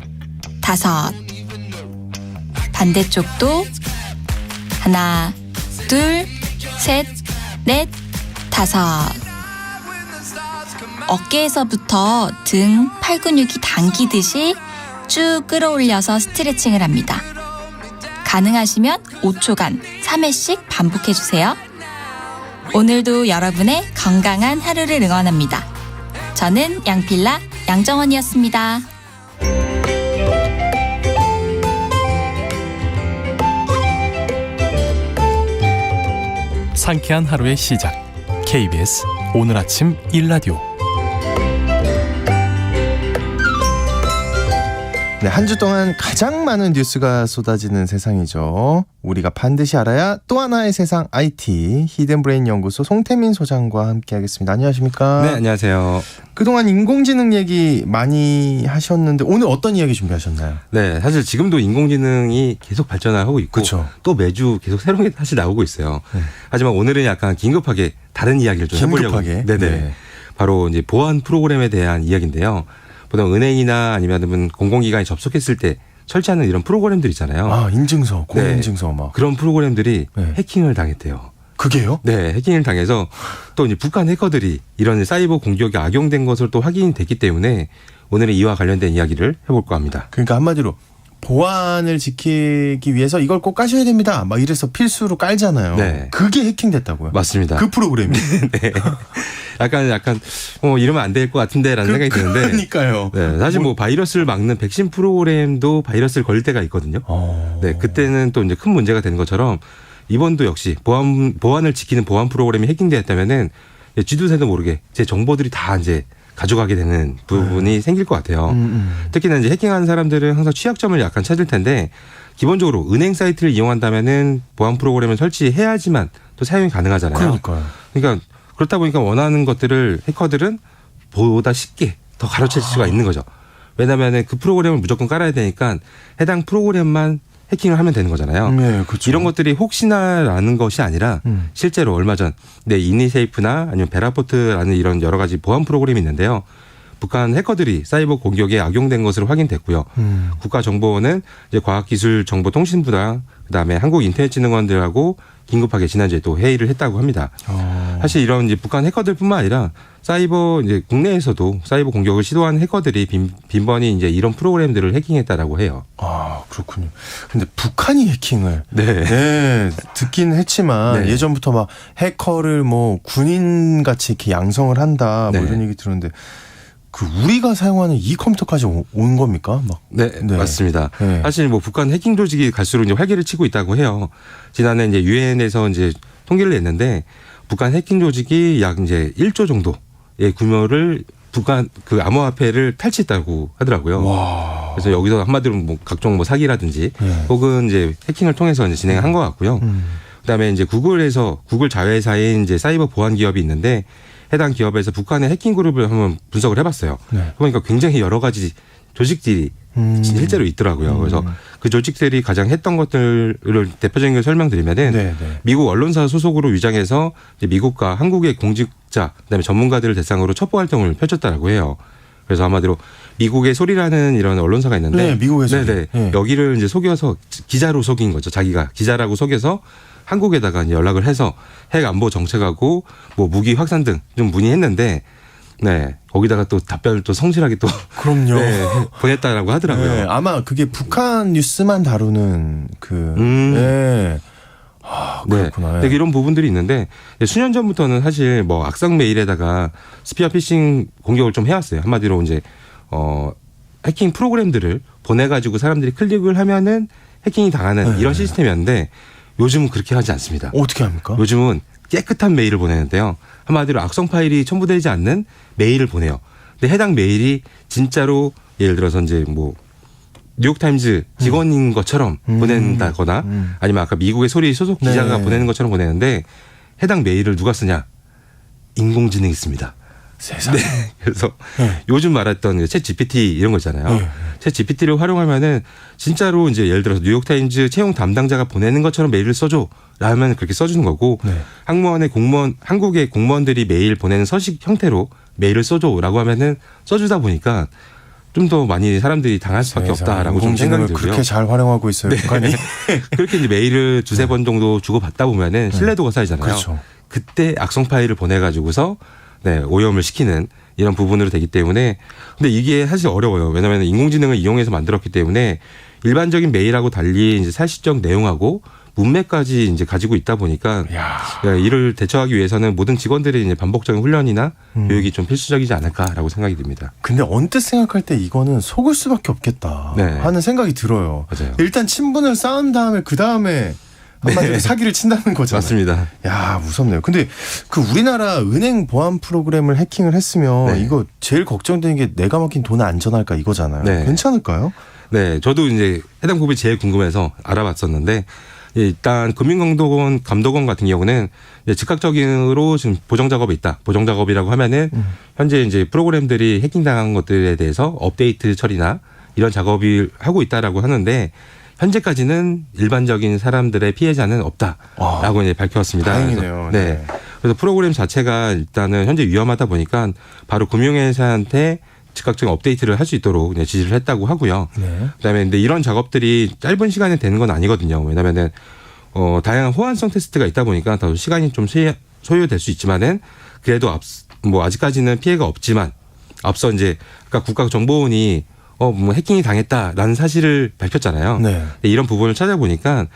[SPEAKER 8] 다섯. 반대쪽도 하나, 둘, 셋, 넷, 다섯. 어깨에서부터 등, 팔 근육이 당기듯이 쭉 끌어올려서 스트레칭을 합니다. 가능하시면 5초간 3회씩 반복해주세요. 오늘도 여러분의 건강한 하루를 응원합니다. 저는 양필라 양정원이었습니다.
[SPEAKER 9] 상쾌한 하루의 시작. KBS 오늘 아침 1라디오.
[SPEAKER 3] 네, 한 주 동안 가장 많은 뉴스가 쏟아지는 세상이죠. 우리가 반드시 알아야 또 하나의 세상 IT 히든브레인 연구소 송태민 소장과 함께하겠습니다. 안녕하십니까?
[SPEAKER 10] 네, 안녕하세요.
[SPEAKER 3] 그동안 인공지능 얘기 많이 하셨는데 오늘 어떤 이야기 준비하셨나요?
[SPEAKER 10] 네, 사실 지금도 인공지능이 계속 발전하고 있고
[SPEAKER 3] 그렇죠.
[SPEAKER 10] 또 매주 계속 새로운 게 다시 나오고 있어요.
[SPEAKER 3] 네.
[SPEAKER 10] 하지만 오늘은 약간 긴급하게 다른 이야기를 좀 해보려고.
[SPEAKER 3] 긴급하게?
[SPEAKER 10] 네네.
[SPEAKER 3] 네.
[SPEAKER 10] 바로 이제 보안 프로그램에 대한 이야기인데요. 보통 은행이나 아니면 공공기관에 접속했을 때 설치하는 이런 프로그램들 있잖아요.
[SPEAKER 3] 아, 인증서, 공인증서
[SPEAKER 10] 네.
[SPEAKER 3] 막.
[SPEAKER 10] 그런 프로그램들이
[SPEAKER 3] 네.
[SPEAKER 10] 해킹을 당했대요.
[SPEAKER 3] 그게요?
[SPEAKER 10] 네, 해킹을 당해서 또 이제 북한 해커들이 이런 사이버 공격이 악용된 것을 또 확인이 됐기 때문에 오늘은 이와 관련된 이야기를 해볼까 합니다.
[SPEAKER 3] 그러니까 한마디로 보안을 지키기 위해서 이걸 꼭 까셔야 됩니다. 막 이래서 필수로 깔잖아요.
[SPEAKER 10] 네.
[SPEAKER 3] 그게 해킹됐다고요?
[SPEAKER 10] 맞습니다.
[SPEAKER 3] 그 프로그램이.
[SPEAKER 10] 네. 약간 이러면 안 될 것 같은데라는 생각이 드는데.
[SPEAKER 3] 그러니까요.
[SPEAKER 10] 네, 사실 뭐 바이러스를 막는 백신 프로그램도 바이러스를 걸릴 때가 있거든요. 네, 그때는 또 이제 큰 문제가 되는 것처럼 이번도 역시 보안을 지키는 보안 프로그램이 해킹되었다면은 쥐도 새도 모르게 제 정보들이 다 이제 가져가게 되는 부분이 생길 것 같아요. 특히나 이제 해킹하는 사람들은 항상 취약점을 약간 찾을 텐데 기본적으로 은행 사이트를 이용한다면은 보안 프로그램을 설치해야지만 또 사용이 가능하잖아요.
[SPEAKER 3] 그러니까요.
[SPEAKER 10] 그러니까 그렇다 보니까 원하는 것들을 해커들은 보다 쉽게 더 가로챌 수가 있는 거죠. 왜냐하면 그 프로그램을 무조건 깔아야 되니까 해당 프로그램만 해킹을 하면 되는 거잖아요.
[SPEAKER 3] 네, 그렇죠.
[SPEAKER 10] 이런 것들이 혹시나라는 것이 아니라 실제로 얼마 전 이니세이프나 아니면 베라포트라는 이런 여러 가지 보안 프로그램이 있는데요. 북한 해커들이 사이버 공격에 악용된 것으로 확인됐고요. 국가정보원은 이제 과학기술정보통신부랑 그다음에 한국인터넷진흥원들하고 긴급하게 지난주에 또 회의를 했다고 합니다. 사실 이런 이제 북한 해커들뿐만 아니라 이제 국내에서도 사이버 공격을 시도한 해커들이 빈번히 이제 이런 프로그램들을 해킹했다라고 해요.
[SPEAKER 3] 아, 그렇군요. 근데 북한이 해킹을
[SPEAKER 10] 네,
[SPEAKER 3] 듣긴 했지만
[SPEAKER 10] 네.
[SPEAKER 3] 예전부터 막 해커를 뭐 군인 같이 이렇게 양성을 한다 뭐
[SPEAKER 10] 네.
[SPEAKER 3] 이런 얘기 들었는데 그 우리가 사용하는 이 컴퓨터까지 온 겁니까? 막.
[SPEAKER 10] 네, 맞습니다.
[SPEAKER 3] 네.
[SPEAKER 10] 사실 뭐 북한 해킹 조직이 갈수록 이제 활기를 치고 있다고 해요. 지난해 이제 유엔에서 이제 통계를 냈는데 북한 해킹 조직이 약 이제 1조 정도의 규모를 북한 그 암호화폐를 탈취했다고 하더라고요.
[SPEAKER 3] 와.
[SPEAKER 10] 그래서 여기서 한마디로 뭐 각종 뭐 사기라든지
[SPEAKER 3] 네.
[SPEAKER 10] 혹은 이제 해킹을 통해서 이제 진행한 것 같고요. 그다음에 이제 구글 자회사인 이제 사이버 보안 기업이 있는데 해당 기업에서 북한의 해킹 그룹을 한번 분석을 해봤어요.
[SPEAKER 3] 네.
[SPEAKER 10] 그러니까 굉장히 여러 가지 조직들이 실제로 있더라고요. 그래서 그 조직들이 가장 했던 것들을 대표적인 걸 설명드리면은
[SPEAKER 3] 네, 네.
[SPEAKER 10] 미국 언론사 소속으로 위장해서 이제 미국과 한국의 공직자 그다음에 전문가들을 대상으로 첩보 활동을 펼쳤다라고 해요. 그래서 한마디로 미국의 소리라는 이런 언론사가 있는데,
[SPEAKER 3] 네, 미국의 소리.
[SPEAKER 10] 네네.
[SPEAKER 3] 네.
[SPEAKER 10] 여기를 이제 속여서 기자로 속인 거죠. 자기가 기자라고 속여서 한국에다가 이제 연락을 해서 핵 안보 정책하고 뭐 무기 확산 등 좀 문의했는데, 네 거기다가 또 답변을 또 성실하게 또
[SPEAKER 3] 그럼요.
[SPEAKER 10] 네, 보냈다라고 하더라고요.
[SPEAKER 3] 네, 아마 그게 북한 뉴스만 다루는 네. 아, 그렇구나.
[SPEAKER 10] 네. 이런 부분들이 있는데 수년 전부터는 사실 뭐 악성 메일에다가 스피어 피싱 공격을 좀 해왔어요. 한마디로 이제 해킹 프로그램들을 보내가지고 사람들이 클릭을 하면은 해킹이 당하는
[SPEAKER 3] 네.
[SPEAKER 10] 이런 시스템이었는데 요즘은 그렇게 하지 않습니다.
[SPEAKER 3] 어떻게 합니까?
[SPEAKER 10] 요즘은 깨끗한 메일을 보내는데요. 한마디로 악성 파일이 첨부되지 않는 메일을 보내요. 근데 해당 메일이 진짜로 예를 들어서 이제 뭐 뉴욕타임즈 직원인 것처럼 보낸다거나 아니면 아까 미국의 소리 소속 기자가
[SPEAKER 3] 네.
[SPEAKER 10] 보내는 것처럼 보내는데 해당 메일을 누가 쓰냐? 인공지능이 씁니다.
[SPEAKER 3] 세상에.
[SPEAKER 10] 네. 그래서
[SPEAKER 3] 네.
[SPEAKER 10] 요즘 말했던 챗 GPT 이런 거 있잖아요.
[SPEAKER 3] 네.
[SPEAKER 10] 챗 GPT를 활용하면은 진짜로 이제 예를 들어서 뉴욕타임즈 채용 담당자가 보내는 것처럼 메일을 써줘. 라면 그렇게 써주는 거고
[SPEAKER 3] 네.
[SPEAKER 10] 한국의 공무원들이 메일 보내는 서식 형태로 메일을 써줘라고 하면은 써주다 보니까 좀 더 많이 사람들이 당할 수밖에 없다라고 좀 생각이 들고요.
[SPEAKER 3] 그렇게 잘 활용하고 있어요. 북한이.
[SPEAKER 10] 그렇게 이제 메일을 두세 번 정도 주고 받다 보면은 신뢰도가 쌓이잖아요.
[SPEAKER 3] 그렇죠.
[SPEAKER 10] 그때 악성 파일을 보내가지고서 오염을 시키는 이런 부분으로 되기 때문에 근데 이게 사실 어려워요. 왜냐하면 인공지능을 이용해서 만들었기 때문에 일반적인 메일하고 달리 이제 사실적 내용하고 문맥까지 이제 가지고 있다 보니까 이를 대처하기 위해서는 모든 직원들의 이제 반복적인 훈련이나 교육이 좀 필수적이지 않을까라고 생각이 듭니다.
[SPEAKER 3] 근데 언뜻 생각할 때 이거는 속을 수밖에 없겠다 하는 생각이 들어요.
[SPEAKER 10] 맞아요.
[SPEAKER 3] 일단 친분을 쌓은 다음에 그 다음에 한마디로 사기를 친다는 거잖아요.
[SPEAKER 10] 맞습니다.
[SPEAKER 3] 야, 무섭네요. 근데 그 우리나라 은행 보안 프로그램을 해킹을 했으면 이거 제일 걱정되는 게 내가 맡긴 돈 안전할까 이거잖아요. 괜찮을까요?
[SPEAKER 10] 네, 저도 이제 해당 부분이 제일 궁금해서 알아봤었는데 일단 금융감독원 같은 경우는 즉각적으로 지금 보정 작업이 있다. 보정 작업이라고 하면은 현재 이제 프로그램들이 해킹당한 것들에 대해서 업데이트 처리나 이런 작업을 하고 있다라고 하는데 현재까지는 일반적인 사람들의 피해자는 없다라고 이제 밝혔습니다.
[SPEAKER 3] 다행이네요.
[SPEAKER 10] 그래서 프로그램 자체가 일단은 현재 위험하다 보니까 바로 금융회사한테 즉각적인 업데이트를 할 수 있도록 지시를 했다고 하고요. 그다음에 근데 이런 작업들이 짧은 시간에 되는 건 아니거든요. 왜냐하면은 다양한 호환성 테스트가 있다 보니까 더 시간이 좀 소요될 수 있지만은 그래도 아직까지는 피해가 없지만 앞서 이제 아까 국가정보원이 뭐 해킹이 당했다라는 사실을 밝혔잖아요. 이런 부분을 찾아보니까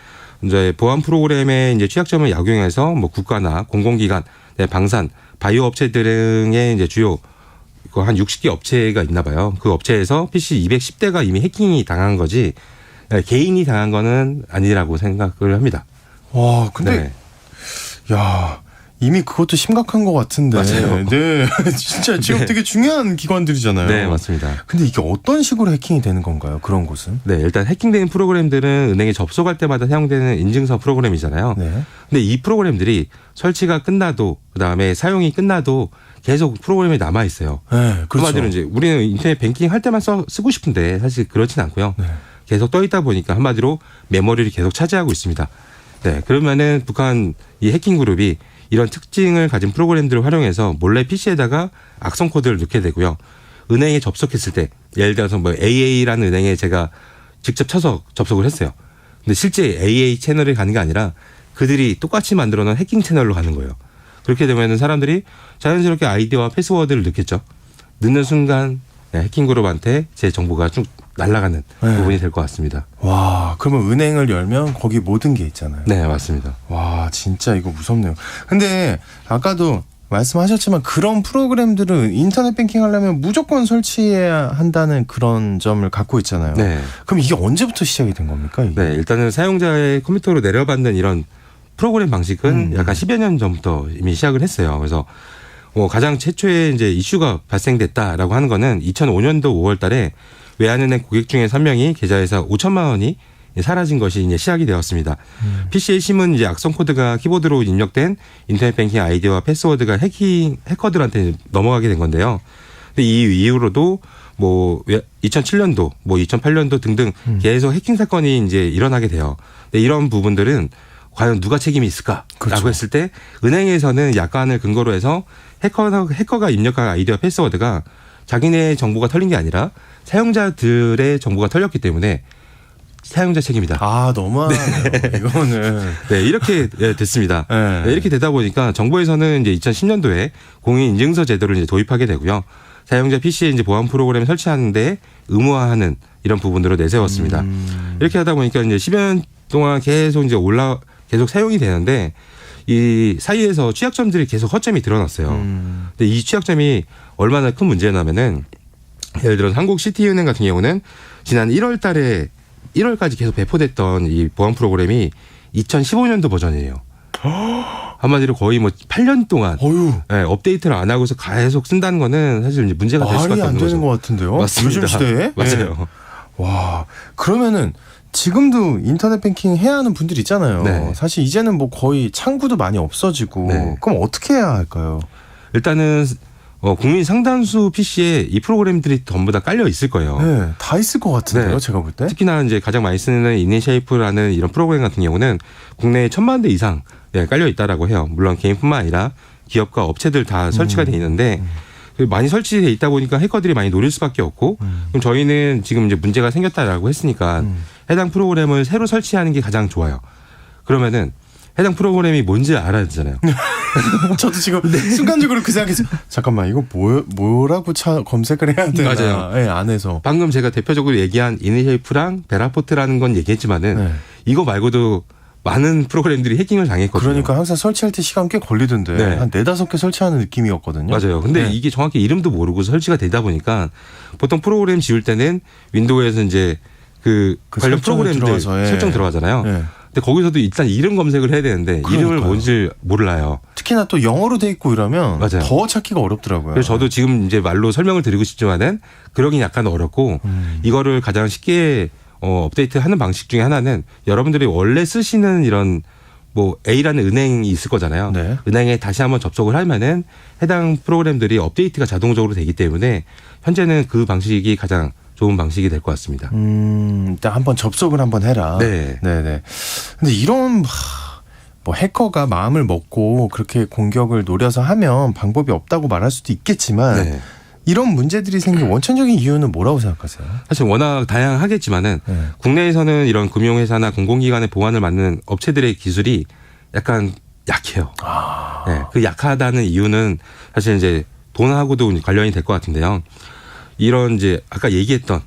[SPEAKER 10] 이제 보안 프로그램의 이제 취약점을 약용해서 뭐 국가나 공공기관, 방산, 바이오 업체 등의 이제 주요 한 60개 업체가 있나 봐요. 그 업체에서 PC 210대가 이미 해킹이 당한 거지 개인이 당한 거는 아니라고 생각을 합니다.
[SPEAKER 3] 와, 근데 야, 이미 그것도 심각한 것 같은데.
[SPEAKER 10] 맞아요.
[SPEAKER 3] 네, 진짜 지금 되게 중요한 기관들이잖아요.
[SPEAKER 10] 네, 맞습니다.
[SPEAKER 3] 근데 이게 어떤 식으로 해킹이 되는 건가요? 그런 곳은?
[SPEAKER 10] 네, 일단 해킹되는 프로그램들은 은행에 접속할 때마다 사용되는 인증서 프로그램이잖아요. 근데 이 프로그램들이 설치가 끝나도 그다음에 사용이 끝나도 계속 프로그램에 남아 있어요.
[SPEAKER 3] 그렇죠.
[SPEAKER 10] 한마디로 이제 우리는 인터넷 뱅킹 할 때만 쓰고 싶은데 사실 그렇진 않고요. 계속 떠 있다 보니까 한마디로 메모리를 계속 차지하고 있습니다. 네, 그러면은 북한 이 해킹 그룹이 이런 특징을 가진 프로그램들을 활용해서 몰래 PC에다가 악성 코드를 넣게 되고요. 은행에 접속했을 때 예를 들어서 뭐 AA라는 은행에 제가 직접 쳐서 접속을 했어요. 근데 실제 AA 채널에 가는 게 아니라 그들이 똑같이 만들어 놓은 해킹 채널로 가는 거예요. 그렇게 되면 사람들이 자연스럽게 아이디와 패스워드를 넣겠죠. 넣는 순간 해킹 그룹한테 제 정보가 쭉 날아가는 부분이 될 것 같습니다.
[SPEAKER 3] 와, 그러면 은행을 열면 거기 모든 게 있잖아요.
[SPEAKER 10] 네, 맞습니다.
[SPEAKER 3] 와, 진짜 이거 무섭네요. 근데 아까도 말씀하셨지만 그런 프로그램들은 인터넷 뱅킹 하려면 무조건 설치해야 한다는 그런 점을 갖고 있잖아요. 그럼 이게 언제부터 시작이 된 겁니까? 이게?
[SPEAKER 10] 네, 일단은 사용자의 컴퓨터로 내려받는 이런 프로그램 방식은 약간 10여 년 전부터 이미 시작을 했어요. 그래서 가장 최초의 이제 이슈가 발생됐다라고 하는 거는 2005년도 5월 달에 외환은행 고객 중에 3명이 계좌에서 5천만 원이 사라진 것이 이제 시작이 되었습니다. PC에 심은 이제 악성 코드가 키보드로 입력된 인터넷 뱅킹 아이디와 패스워드가 해커들한테 넘어가게 된 건데요. 근데 이 이후로도 뭐 2007년도, 뭐 2008년도 등등 계속 해킹 사건이 이제 일어나게 돼요. 근데 이런 부분들은 과연 누가 책임이 있을까라고 했을 때 은행에서는 약관을 근거로 해서 해커가 입력한 아이디와 패스워드가 자기네 정보가 털린 게 아니라 사용자들의 정보가 털렸기 때문에 사용자 책임이다.
[SPEAKER 3] 아, 너무하네요. 이거는.
[SPEAKER 10] 네, 이렇게 됐습니다. 네, 이렇게 되다 보니까 정부에서는 이제 2010년도에 공인인증서 제도를 이제 도입하게 되고요. 사용자 PC에 이제 보안 프로그램 설치하는데 의무화하는 이런 부분으로 내세웠습니다. 이렇게 하다 보니까 이제 10여 년 동안 계속 이제 계속 사용이 되는데 이 사이에서 취약점들이 계속 허점이 드러났어요. 근데 이 취약점이 얼마나 큰 문제냐면은 예를 들어서 한국시티은행 같은 경우는 지난 1월까지 계속 배포됐던 이 보안 프로그램이 2015년도 버전이에요. 한마디로 거의 뭐 8년 동안 네, 업데이트를 안 하고서 계속 쓴다는 거는 사실 이제 문제가 될 수밖에 없는 거죠.
[SPEAKER 3] 말이 안 되는 것 같은데요.
[SPEAKER 10] 맞습니다.
[SPEAKER 3] 요즘 시대에.
[SPEAKER 10] 맞아요.
[SPEAKER 3] 네. 와, 그러면은 지금도 인터넷 뱅킹 해야 하는 분들 있잖아요.
[SPEAKER 10] 네.
[SPEAKER 3] 사실 이제는 뭐 거의 창구도 많이 없어지고
[SPEAKER 10] 네.
[SPEAKER 3] 그럼 어떻게 해야 할까요?
[SPEAKER 10] 일단은 국민 상당수 PC에 이 프로그램들이 전부 다 깔려 있을 거예요.
[SPEAKER 3] 네, 다 있을 것 같은데요,
[SPEAKER 10] 네.
[SPEAKER 3] 제가 볼 때.
[SPEAKER 10] 특히나 이제 가장 많이 쓰는 이니쉐이프라는 이런 프로그램 같은 경우는 국내에 1000만 대 이상 깔려 있다라고 해요. 물론 개인뿐만 아니라 기업과 업체들 다 설치가 돼 있는데 많이 설치돼 있다 보니까 해커들이 많이 노릴 수밖에 없고 그럼 저희는 지금 이제 문제가 생겼다라고 했으니까 해당 프로그램을 새로 설치하는 게 가장 좋아요. 그러면은 해당 프로그램이 뭔지 알아야 되잖아요.
[SPEAKER 3] 저도 지금 순간적으로 그 생각했어요. 잠깐만, 이거 뭐라고 검색을 해야 되나.
[SPEAKER 10] 맞아요.
[SPEAKER 3] 네, 안에서.
[SPEAKER 10] 방금 제가 대표적으로 얘기한 이니쉐이프랑 베라포트라는 건 얘기했지만은
[SPEAKER 3] 네.
[SPEAKER 10] 이거 말고도 많은 프로그램들이 해킹을 당했거든요.
[SPEAKER 3] 그러니까 항상 설치할 때 시간 꽤 걸리던데
[SPEAKER 10] 네.
[SPEAKER 3] 한 4-5개 설치하는 느낌이었거든요.
[SPEAKER 10] 맞아요. 근데
[SPEAKER 3] 네.
[SPEAKER 10] 이게 정확히 이름도 모르고 설치가 되다 보니까 보통 프로그램 지울 때는 윈도우에서 이제 그 관련 프로그램들
[SPEAKER 3] 들어가서, 예.
[SPEAKER 10] 설정 들어가잖아요.
[SPEAKER 3] 네.
[SPEAKER 10] 근데 거기서도 일단 이름 검색을 해야 되는데
[SPEAKER 3] 그러니까요.
[SPEAKER 10] 이름을 뭔지 몰라요.
[SPEAKER 3] 특히나 또 영어로 돼 있고 이러면
[SPEAKER 10] 맞아요.
[SPEAKER 3] 더 찾기가 어렵더라고요.
[SPEAKER 10] 그래서 저도 지금 이제 말로 설명을 드리고 싶지만은 그러긴 약간 어렵고 이거를 가장 쉽게 업데이트하는 방식 중에 하나는 여러분들이 원래 쓰시는 이런 뭐 A라는 은행이 있을 거잖아요.
[SPEAKER 3] 네.
[SPEAKER 10] 은행에 다시 한번 접속을 하면은 해당 프로그램들이 업데이트가 자동적으로 되기 때문에 현재는 그 방식이 가장 좋은 방식이 될 것 같습니다.
[SPEAKER 3] 일단 한번 접속을 한번 해라.
[SPEAKER 10] 네.
[SPEAKER 3] 네네. 근데 이런 뭐 해커가 마음을 먹고 그렇게 공격을 노려서 하면 방법이 없다고 말할 수도 있겠지만
[SPEAKER 10] 네.
[SPEAKER 3] 이런 문제들이 생긴 원천적인 이유는 뭐라고 생각하세요?
[SPEAKER 10] 사실 워낙 다양하겠지만은
[SPEAKER 3] 네.
[SPEAKER 10] 국내에서는 이런 금융회사나 공공기관의 보안을 맡는 업체들의 기술이 약간 약해요. 네, 그 약하다는 이유는 사실 이제 돈하고도 관련이 될 것 같은데요. 이런 이제 아까 얘기했던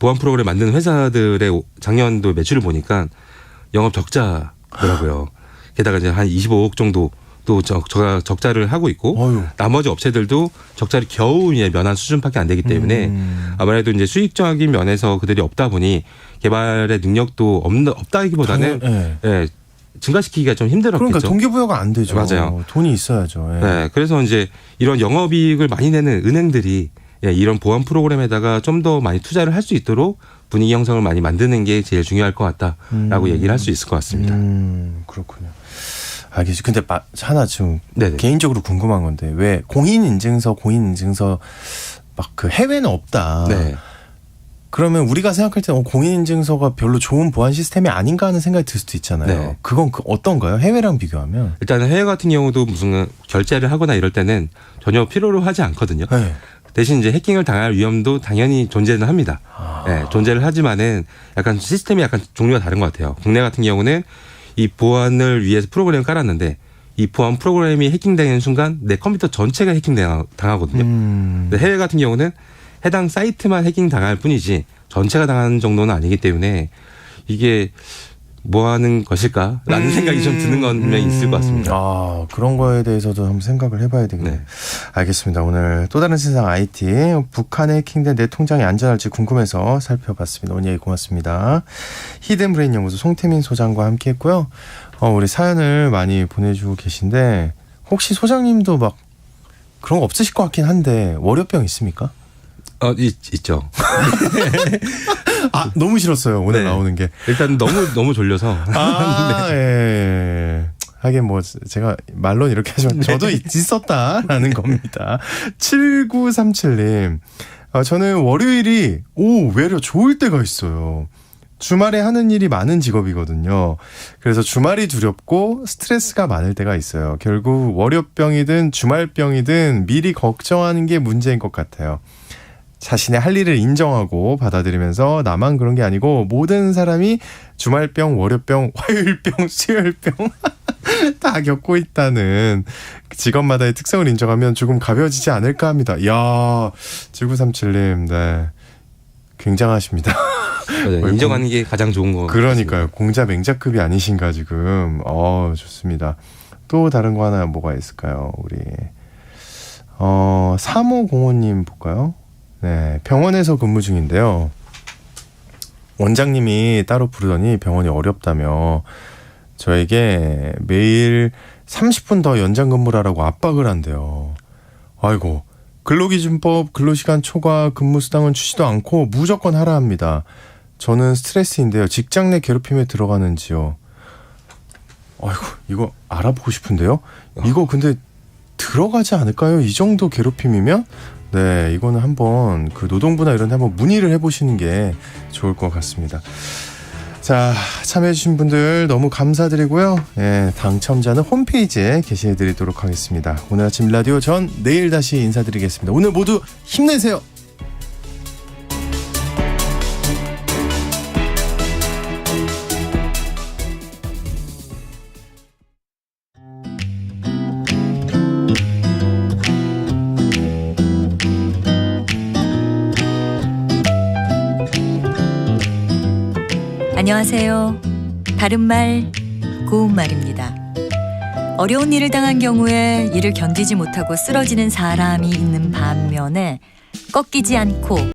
[SPEAKER 10] 보안 프로그램 만드는 회사들의 작년도 매출을 보니까 영업 적자더라고요. 게다가 이제 한 25억 정도 또 적자를 하고 있고
[SPEAKER 3] 어휴.
[SPEAKER 10] 나머지 업체들도 적자를 겨우 면한 수준밖에 안 되기 때문에 아무래도 이제 수익적인 면에서 그들이 없다 보니 개발의 능력도 없다기보다는 예, 증가시키기가 좀 힘들었겠죠.
[SPEAKER 3] 그러니까 동기부여가 안 되죠.
[SPEAKER 10] 맞아요.
[SPEAKER 3] 돈이 있어야죠. 예.
[SPEAKER 10] 네, 그래서 이제 이런 영업이익을 많이 내는 은행들이 이런 보안 프로그램에다가 좀 더 많이 투자를 할 수 있도록 분위기 형성을 많이 만드는 게 제일 중요할 것 같다라고 얘기를 할 수 있을 것 같습니다.
[SPEAKER 3] 그렇군요. 알겠죠. 근데 하나 좀
[SPEAKER 10] 네네.
[SPEAKER 3] 개인적으로 궁금한 건데 왜 공인인증서 막 그 해외는 없다.
[SPEAKER 10] 네.
[SPEAKER 3] 그러면 우리가 생각할 때는 공인인증서가 별로 좋은 보안 시스템이 아닌가 하는 생각이 들 수도 있잖아요.
[SPEAKER 10] 네.
[SPEAKER 3] 그건 어떤가요? 해외랑 비교하면?
[SPEAKER 10] 일단은 해외 같은 경우도 무슨 결제를 하거나 이럴 때는 전혀 필요로 하지 않거든요.
[SPEAKER 3] 네.
[SPEAKER 10] 대신 이제 해킹을 당할 위험도 당연히 존재는 합니다. 네, 존재를 하지만은 약간 시스템이 약간 종류가 다른 것 같아요. 국내 같은 경우는 이 보안을 위해서 프로그램을 깔았는데 이 보안 프로그램이 해킹되는 순간 내 컴퓨터 전체가 해킹당하거든요. 근데 해외 같은 경우는 해당 사이트만 해킹당할 뿐이지 전체가 당하는 정도는 아니기 때문에 이게 뭐 하는 것일까라는 생각이 좀 드는 건 분명히 있을 것 같습니다.
[SPEAKER 3] 아, 그런 거에 대해서도 한번 생각을 해봐야 되겠네요.
[SPEAKER 10] 네.
[SPEAKER 3] 알겠습니다. 오늘 또 다른 세상 IT, 북한에 해킹된 내 통장이 안전할지 궁금해서 살펴봤습니다. 오늘 얘기 고맙습니다. 히든브레인 연구소 송태민 소장과 함께했고요. 우리 사연을 많이 보내주고 계신데 혹시 소장님도 막 그런 거 없으실 것 같긴 한데 월요병 있습니까?
[SPEAKER 10] 있죠.
[SPEAKER 3] 아, 너무 싫었어요. 오늘
[SPEAKER 10] 네.
[SPEAKER 3] 나오는 게.
[SPEAKER 10] 일단 너무 졸려서.
[SPEAKER 3] 아, 네. 예. 하긴 뭐 제가 말론 이렇게 하지만 저도 있었다라는 겁니다. 7937님. 저는 월요일이 외려 좋을 때가 있어요. 주말에 하는 일이 많은 직업이거든요. 그래서 주말이 두렵고 스트레스가 많을 때가 있어요. 결국 월요병이든 주말병이든 미리 걱정하는 게 문제인 것 같아요. 자신의 할 일을 인정하고 받아들이면서 나만 그런 게 아니고 모든 사람이 주말병, 월요병, 화요일병, 수요일병 다 겪고 있다는 직업마다의 특성을 인정하면 조금 가벼워지지 않을까 합니다. 이야, 7937님, 네. 굉장하십니다.
[SPEAKER 10] 맞아요. 인정하는 게 가장 좋은 거.
[SPEAKER 3] 그러니까요. 공자 맹자급이 아니신가 지금. 좋습니다. 또 다른 거 하나 뭐가 있을까요? 우리 3505님 볼까요? 네, 병원에서 근무 중인데요. 원장님이 따로 부르더니 병원이 어렵다며 저에게 매일 30분 더 연장 근무를 하라고 압박을 한대요. 아이고, 근로기준법, 근로시간 초과, 근무수당은 주지도 않고 무조건 하라 합니다. 저는 스트레스인데요. 직장 내 괴롭힘에 들어가는지요. 아이고, 이거 알아보고 싶은데요. 이거 근데 들어가지 않을까요? 이 정도 괴롭힘이면? 네, 이거는 한번 그 노동부나 이런 데 한번 문의를 해보시는 게 좋을 것 같습니다. 자, 참여해주신 분들 너무 감사드리고요. 예, 당첨자는 홈페이지에 게시해드리도록 하겠습니다. 오늘 아침 라디오 전 내일 다시 인사드리겠습니다. 오늘 모두 힘내세요.
[SPEAKER 11] 안녕하세요. 바른말 고운말입니다. 어려운 일을 당한 경우에 이를 견디지 못하고 쓰러지는 사람이 있는 반면에 꺾이지 않고